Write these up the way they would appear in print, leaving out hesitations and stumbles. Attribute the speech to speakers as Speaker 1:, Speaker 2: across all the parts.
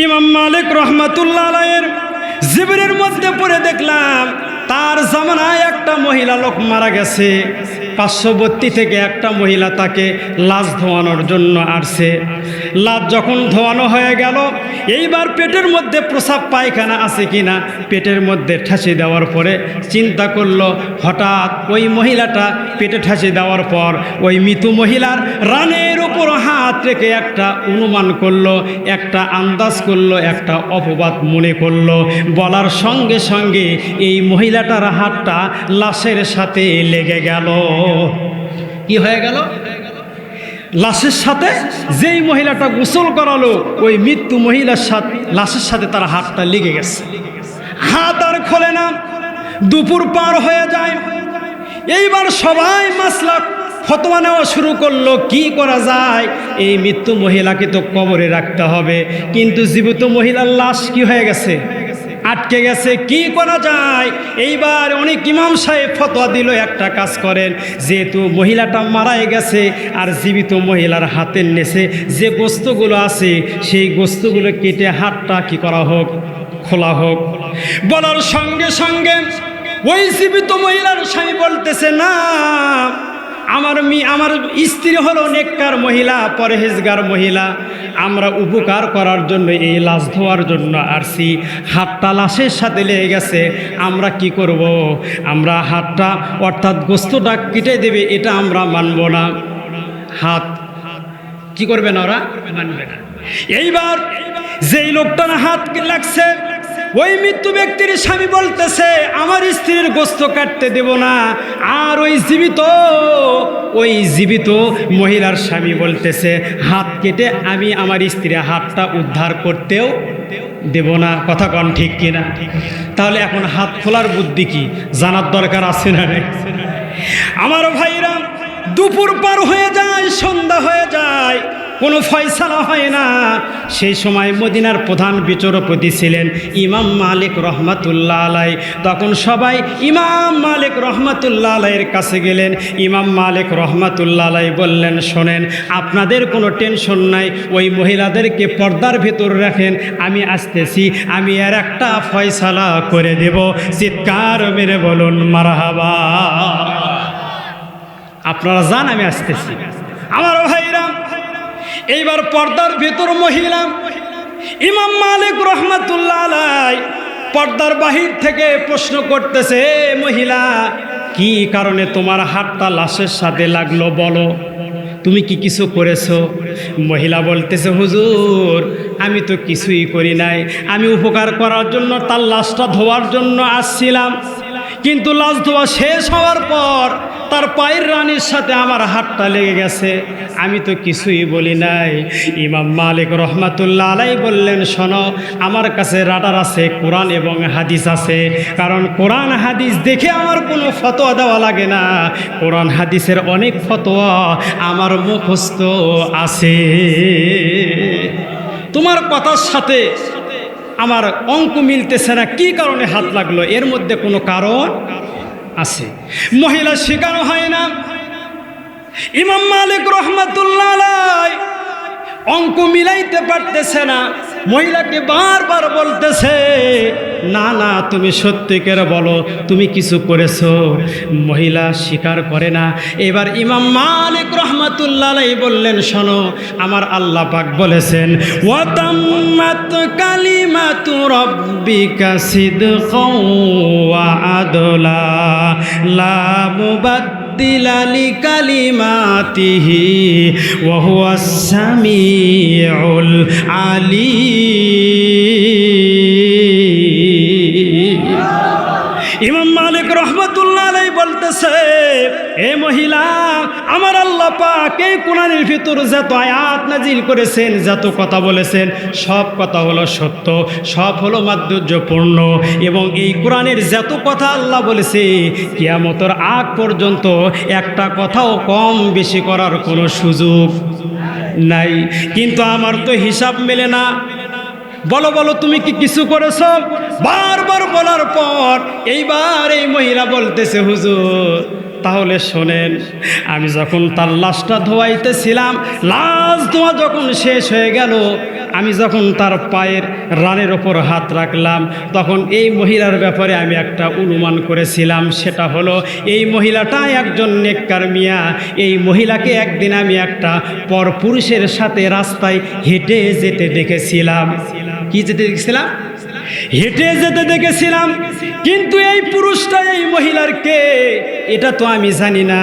Speaker 1: ইমাম মালিক রহমাতুল্লাহ আলাইহির জীবনের মধ্যে পড়ে দেখলাম তার জামানায় একটা মহিলা লোক মারা গেছে। পার্শ্ববর্তী থেকে একটা মহিলা তাকে লাশ ধোয়ানোর জন্য আসছে। লাশ যখন ধোয়ানো হয়ে গেল, এইবার পেটের মধ্যে প্রসাব পায়খানা আছে কিনা পেটের মধ্যে ঠাসি দেওয়ার পরে চিন্তা করলো, হঠাৎ ওই মহিলাটা পেটে ঠাসি দেওয়ার পর ওই মৃত্যু মহিলার রানের উপর হাত রেখে একটা অনুমান করলো, একটা আন্দাজ করলো, একটা অপবাদ মনে করলো। বলার সঙ্গে সঙ্গে এই মহিলাটার হাতটা লাশের সাথে লেগে গেল। কি হয়ে গেল? লাশের সাথে যেই মহিলাটা গোসল করালো ওই মৃত্যু মহিলার সাথে লাশের সাথে তার হাতটা লেগে গেছে। হাত আর খোলে না। দুপুর পার হয়ে যায়। এইবার সবাই মাসলা ফতোয়া নেওয়া শুরু করলো, কি করা যায়? এই মৃত্যু মহিলাকে তো কবরে রাখতে হবে, কিন্তু জীবিত মহিলার লাশ কি হয়ে গেছে? আটকে গেছে। কি করা যায়? এইবার অনেক ইমাম সাহেব ফতোয়া দিল, একটা কাজ করেন, যেহেতু মহিলাটা মারাই গেছে আর জীবিত মহিলার হাতের নিচে যে গোস্তগুলো আছে সেই গোস্তগুলো কেটে হাতটা কি করা হোক, খোলা হোক। বলার সঙ্গে সঙ্গে ওই জীবিত মহিলার স্বামী বলতেছে, না, আমার স্ত্রী হলো নেককার মহিলা, পরহেজগার মহিলা, আমরা উপকার করার জন্য এই লাশ ধোয়ার জন্য আসছি। হাতটা লাশের সাথে লেগে গেছে, আমরা কি করব? আমরা হাতটা অর্থাৎ গোস্তটা কেটে দেবে, এটা আমরা মানব না। হাত কি করবে না? ওরা মানবে না। এইবার যেই লোকটার হাত লাগছে ওই মৃত্যু ব্যক্তির স্বামী বলতেছে, আমার স্ত্রীর গোস্ত কাটতে দেব না। আর ওই জীবিত মহিলার স্বামী বলতেছে, হাত কেটে আমি আমার স্ত্রীর হাতটা উদ্ধার করতেও দেব না। কথা কন ঠিক কিনা? তাহলে এখন হাত খোলার বুদ্ধি কি জানার দরকার আছে না? আমার ভাইরা, দুপুর পার হয়ে যায়, সন্ধ্যা হয়ে যায়, কোনো ফয়সালা হয় না। সেই সময় মদিনার প্রধান বিচারপতি ছিলেন ইমাম মালিক রহমাতুল্লাহ আলাই। তখন সবাই ইমাম মালিক রহমাতুল্লাহ আলাইয়ের কাছে গেলেন। ইমাম মালিক রহমাতুল্লাহ আলাই বললেন, শোনেন, আপনাদের কোনো টেনশন নাই, ওই মহিলাদেরকে পর্দার ভেতর রাখেন, আমি আসতেছি, আমি এর একটা ফয়সালা করে দেব। চিৎকার মেরে বলুন মারহাবা। আপনারা যান, আমি আসতেছি। আমার ভাইরা, এইবার পর্দার ভেতর মহিলা ইমাম মালিক রহমাতুল্লাহ আলাই পর্দার বাহির থেকে প্রশ্ন করতেছে, মহিলা, কি কারণে তোমার হাতটা লাশের সাথে লাগলো, বলো, তুমি কি কিছু করেছো? মহিলা বলতেছে, হুজুর, আমি তো কিছুই করি নাই, আমি উপকার করার জন্য তার লাশটা ধোয়ার জন্য আসছিলাম, কিন্তু লাশ ধোয়া শেষ হওয়ার পর তার পায়ের রানীর সাথে আমার হাতটা লেগে গেছে, আমি তো কিছুই বলি নাই। ইমাম মালিক রহমাতুল্লাহ আলাই বললেন, শোনো, আমার কাছে রাডার আছে, কোরআন এবং হাদিস আছে, কারণ কোরআন হাদিস দেখে আমার কোনো ফতোয়া দেওয়া লাগে না, কোরআন হাদিসের অনেক ফতোয়া আমার মুখস্থ আছে। তোমার কথার সাথে আমার অঙ্ক মিলতেছে না, কি কারণে হাত লাগলো? এর মধ্যে কোনো কারণ আছে। মহিলা স্বীকার হয় না। ইমাম মালিক রহমাতুল্লাহ আলাই অঙ্ক মিলাইতে পারতেছে না। মহিলাকে বারবার বলতেছে, না না, তুমি সত্যিকার বলো, তুমি কিছু করেছো। মহিলা স্বীকার করে না। এবার ইমাম মালিক রহমাতুল্লাহ আলাইহি বললেন, শোনো, আমার আল্লাহ পাক বলেছেন, ওয়াতাম্মাত কালিমাতু রাব্বিকা সিদকাও ওয়া আদলা লা মুবাদ্দিলা লিকালিমাতিহি ওয়া হুয়াস সামিউল আলিম। ইমাম মালিক রহমাতুল্লাহ আলাইহি বলতেছে, এ মহিলা, আমার আল্লাহ পাক এই কোরআনের ভিতর যত আয়াত নাজিল করেছেন, যত কথা বলেছেন, সব কথা হলো সত্য, সব হলো মাধুর্যপূর্ণ, এবং এই কোরআনের যত কথা আল্লাহ বলেছে কিয়ামতের আগ পর্যন্ত একটা কথাও কম বেশি করার কোনো সুযোগ নাই। কিন্তু আমার তো হিসাব মেলে না। বলো বলো, তুমি কি কিছু করেছো? বারবার বলার পর এইবার এই মহিলা বলতেছে, হুজুর, তাহলে শোনেন, আমি যখন তার লাশটা ধোয়াইতেছিলাম, লাশ ধোয়া যখন শেষ হয়ে গেল, আমি যখন তার পায়ের রানের ওপর হাত রাখলাম তখন এই মহিলার ব্যাপারে আমি একটা অনুমান করেছিলাম, সেটা হলো এই মহিলাটা একজন নেককার মিয়া। এই মহিলাকে একদিন আমি একটা পরপুরুষের সাথে রাস্তায় হেঁটে যেতে দেখেছিলাম। কি যেতে দেখেছিলাম? হেঁটে যেতে দেখেছিলাম। কিন্তু এই পুরুষটা এই মহিলার কে এটা তো আমি জানি না।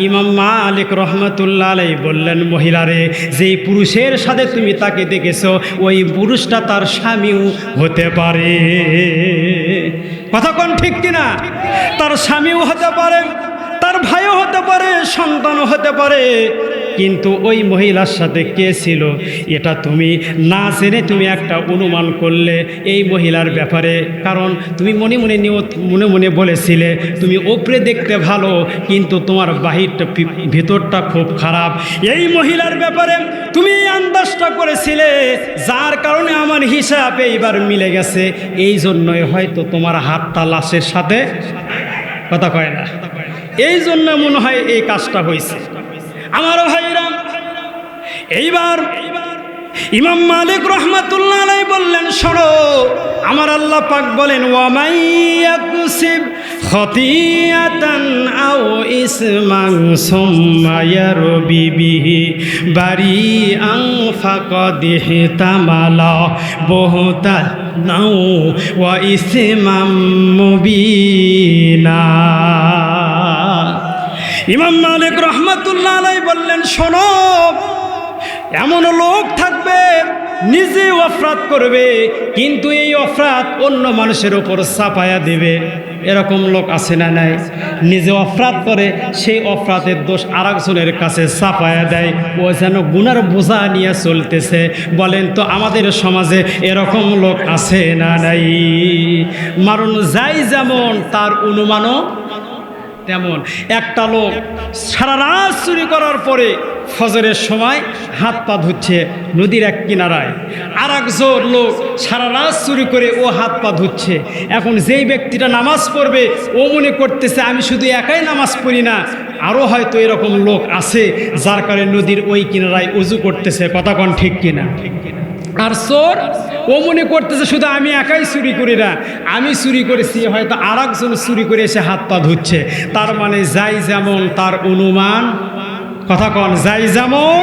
Speaker 1: ইমাম মালিক রহমতুল্লাহ আলাইহি বললেন, মহিলারে, যেই পুরুষের সাথে তুমি তাকে দেখেছো ওই পুরুষটা তার স্বামীও হতে পারে। কথা কোন ঠিক কিনা? তার স্বামীও হতে পারে, তার ভাইও হতে পারে, সন্তানও হতে পারে। কিন্তু ওই মহিলার সাথে কে ছিল এটা তুমি না জেনে তুমি একটা অনুমান করলে এই মহিলার ব্যাপারে। কারণ তুমি মনে মনে বলেছিলে তুমি ওপরে দেখতে ভালো কিন্তু তোমার বাহিরটা ভিতরটা খুব খারাপ। এই মহিলার ব্যাপারে তুমি আন্দাজটা করেছিলে, যার কারণে আমার হিসাব এইবার মিলে গেছে। এই জন্যই হয়তো তোমার হাতটা লাশের সাথে, কথা কয় না, এই জন্য মনে হয় এই কাজটা হয়েছে। আমার ভাইরা, এইবার ইমাম মালিক রহমাতুল্লাহ আলাইহি বললেন, শোনো, আমার আল্লাহ পাক বলেন, ওয়ামাইয়াকুসিব খতিয়াতান আও ইসমান সুম্মা ইয়ারবি বিহি বারিআন ফাকাদ ইহতামালা বুহতানাও ওয়া ইসমান মুবিনা। ইমাম মালিক রহমাতুল্লাহ আলাইহি বললেন, শোনো, এমন লোক থাকবে নিজে অপরাধ করবে কিন্তু এই অপরাধ অন্য মানুষের উপর চাপায়া দেবে। এরকম লোক আছে না নাই? নিজে অপরাধ করে সেই অপরাধের দোষ আরেকজনের কাছে চাপায়া দেয়, ও যেন গুনার বোঝা নিয়ে চলতেছে। বলেন তো আমাদের সমাজে এরকম লোক আছে না নাই? মারুন যাই যেমন তার অনুমানও তেমন। একটা লোক সারা রাত চুরি করার পরে ফজরের সময় হাত পা ধুচ্ছে নদীর এক কিনারায়, আর একজন লোক সারা রাত চুরি করে ও হাত পা ধুচ্ছে। এখন যেই ব্যক্তিটা নামাজ পড়বে ও মনে করতেছে আমি শুধু একাই নামাজ পড়ি না, আরও হয়তো এরকম লোক আছে যার কারণে নদীর ওই কিনারায় উজু করতেছে। কথা কোন ঠিক কিনা? আর চোর ও মনে করতেছে শুধু আমি একাই চুরি করি না, আমি চুরি করেছি, হয়তো আর একজন চুরি করে এসে হাত পা ধুচ্ছে। তার মানে যাই যেমন তার অনুমান, কথা কন, যাই যেমন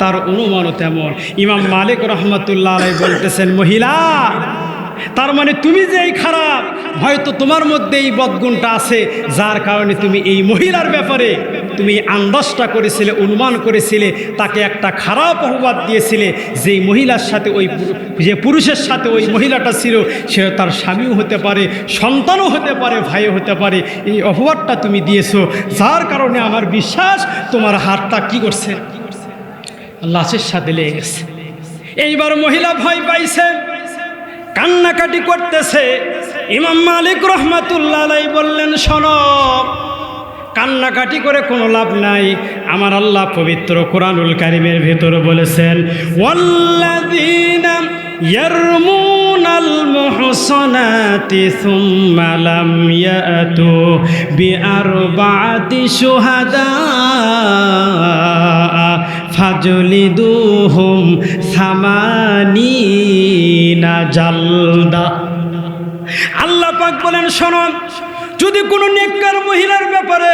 Speaker 1: তার অনুমানও তেমন। ইমাম মালিক রহমতুল্লাহ আলাইহি বলতেছেন, মহিলা, তার মানে তুমি যে এই খারাপ, হয়তো তোমার মধ্যে এই বদগুণটা আছে, যার কারণে তুমি এই মহিলার ব্যাপারে তুমি আন্দাজটা করেছিলে, অনুমান করেছিলে, তাকে একটা খারাপ অপবাদ দিয়েছিলে। যেই মহিলার সাথে যে পুরুষের সাথে ওই মহিলাটা ছিল সে তার স্বামীও হতে পারে, সন্তানও হতে পারে, ভাইও হতে পারে। এই অপবাদটা তুমি দিয়েছো, যার কারণে আমার বিশ্বাস তোমার হাতটা কি করছে, লাশের সাথে লেগে গেছে। এইবার মহিলা ভয় পাইছে, কান্নাকাটি করতেছে। ইমাম মালিক রহমাতুল্লাহ আলাইহি বললেন, শোনো, কান্নাকাটি করে কোনো লাভ নাই। আমার আল্লাহ পবিত্র কোরআনুল কারীমের ভেতরে বলেছেন, ওয়াল্লাযীনা ইয়ারমুনাল মুহসানাতি সুম্মা লাম ইয়াতু বিআরবা'তি শুহাদা ফাজলিদুহুম সামানিনা জালদা। আল্লাহ পাক বলেন, শোনো, যদি কোনো নেককার মহিলার ব্যাপারে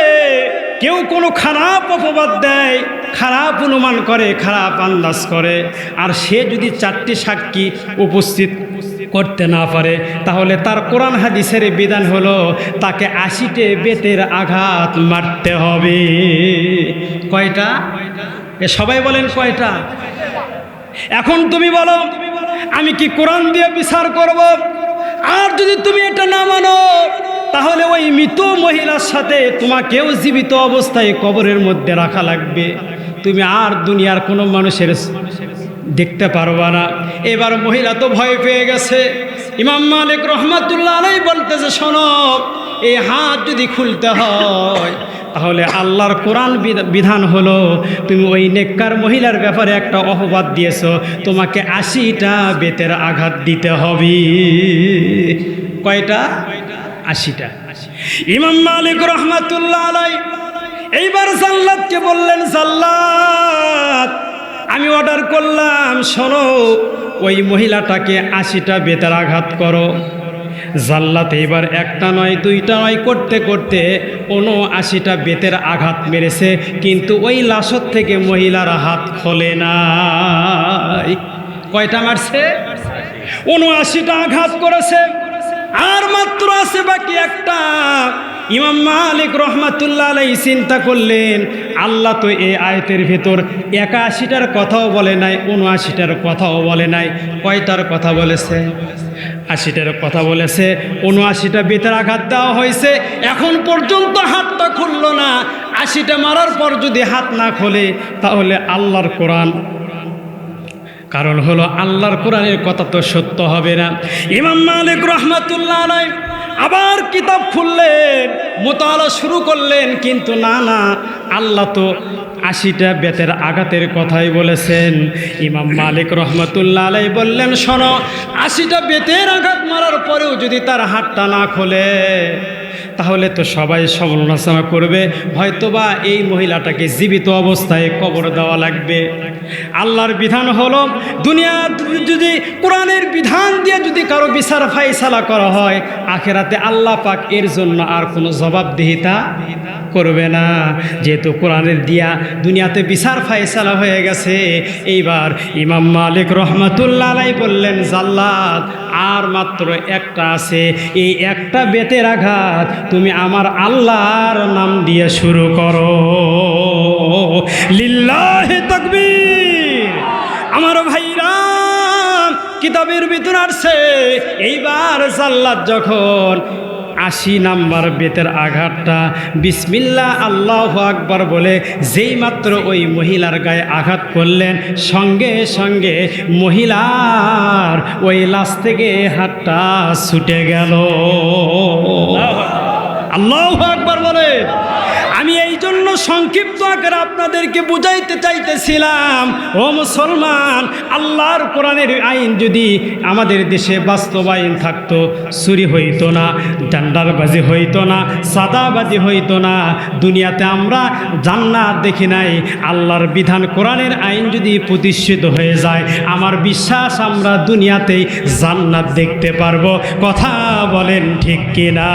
Speaker 1: কেউ কোনো খারাপ অপবাদ দেয়, খারাপ অনুমান করে, খারাপ আন্দাজ করে, আর সে যদি 4টি সাক্ষী উপস্থিত করতে না পারে, তাহলে তার কোরআন হাদিসের বিধান হলো তাকে 80টে বেতের আঘাত মারতে হবে। কয়টা? সবাই বলেন কয়টা? এখন তুমি বলো, আমি কি কোরআন দিয়ে বিচার করব? আর যদি তুমি এটা না মানো, তাহলে ওই মৃত মহিলার সাথে তোমাকেও জীবিত অবস্থায় কবরের মধ্যে রাখা লাগবে। তুমি আর দুনিয়ার কোনো মানুষের দেখতে পারবা না। এবার মহিলা তো ভয় পেয়ে গেছে। ইমাম মালিক রহমাতুল্লাহ আলাইহি বলতেছে, শোনো, এই হাত যদি খুলতে হয় তাহলে আল্লাহর কোরআন বিধান হলো তুমি ওই নেককার মহিলার ব্যাপারে একটা অপবাদ দিয়েছো, তোমাকে 80টা বেতের আঘাত দিতে হবে। কয়টা? 80টা। ইমাম মালিক রহমাতুল্লাহ আলাইহি এইবার জাল্লাদকে বললেন, জাল্লাদ, আমি অর্ডার করলাম, শোনো ওই মহিলাটাকে 80টা বেতের আঘাত করো। জাল্লাতে এবার একটা নয় দুইটা নয় করতে করতে 79টা বেতের আঘাত মেরেছে, কিন্তু ওই লাশত থেকে মহিলার হাত খোলে নাই। কয়টা মারছে? 79টা আঘাত করেছে, আর মাত্র আছে বাকি একটা। ইমাম মালিক রহমাতুল্লাহ আলাইহি চিন্তা করলেন, আল্লাহ তো এই আয়াতের ভেতর 81টার কথাও বলে নাই, 79টার কথাও বলে নাই, কয়টার কথা বলেছে? 80টার কথা বলেছে। 79টা বেতের আঘাত দেওয়া হয়েছে, এখন পর্যন্ত হাতটা খুলল না। 80টা মারার পর যদি হাত না খোলে তাহলে আল্লাহর কোরআন, কারণ হলো আল্লাহর কোরআনের কথা তো সত্য হবে না। ইমাম মালিক রহমাতুল্লাহ আলাইহি আবার কিতাব খুললেন, মুতালা শুরু করলেন, কিন্তু না না, আল্লাহ তো 80টা বেতের আঘাতের কথাই বলেছেন। ইমাম মালিক রহমাতুল্লাহ আলাইহি বললেন, শোনো, 80টা বেতের আঘাত মারার পরেও যদি তার হাতটা না খোলে তাহলে তো সবাই সমালোচনা করবে, হয়তোবা এই মহিলাটাকে জীবিত অবস্থায় কবর দেওয়া লাগবে। আল্লাহর বিধান হলো, দুনিয়া যদি কোরআনের বিধান দিয়ে যদি কারো বিচার ফাইসালা করা হয়, আখেরাতে আল্লাহ পাক এর জন্য আর কোনো জবাবদিহিতা করবে না। যেহেতু কোরআনের দিয়া দুনিয়াতে বিচার ফাইসালা হয়ে গেছে, এইবার ইমাম মালিক রহমাতুল্লাহ আলাইহি বললেন, জাল্লাত আর মাত্র একটা আছে, এই একটা বেতের আঘাত তুমি আমার আল্লাহর নাম দিয়ে শুরু করো। লিল্লাহি তাকবীর। আমার ভাইরা, কিতাবের ভিতর আসছে, এইবার জাল্লাত যখন 80 নাম্বার বেতের আঘাতটা বিসমিল্লাহ আল্লাহু আকবার বলে যেই মাত্র ওই মহিলার গায়ে আঘাত করলেন, সঙ্গে সঙ্গে মহিলার ওই লাশ থেকে হাতটা ছুটে গেল। আল্লাহু আকবার বলে। আমি এই জন্য সংক্ষিপ্ত আকারে আপনাদেরকে বুঝাইতে চাইতেছিলাম, ও মুসলমান, আল্লাহর কোরআনের আইন যদি আমাদের দেশে বাস্তবায়ন থাকতো, চুরি হইতো না, ডান্ডারবাজি হইতো না, সাদাবাজি হইতো না, দুনিয়াতে আমরা জান্নাত দেখি নাই। আল্লাহর বিধান কোরআনের আইন যদি প্রতিষ্ঠিত হয়ে যায়, আমার বিশ্বাস আমরা দুনিয়াতেই জান্নাত দেখতে পারবো। কথা বলেন ঠিক কিনা?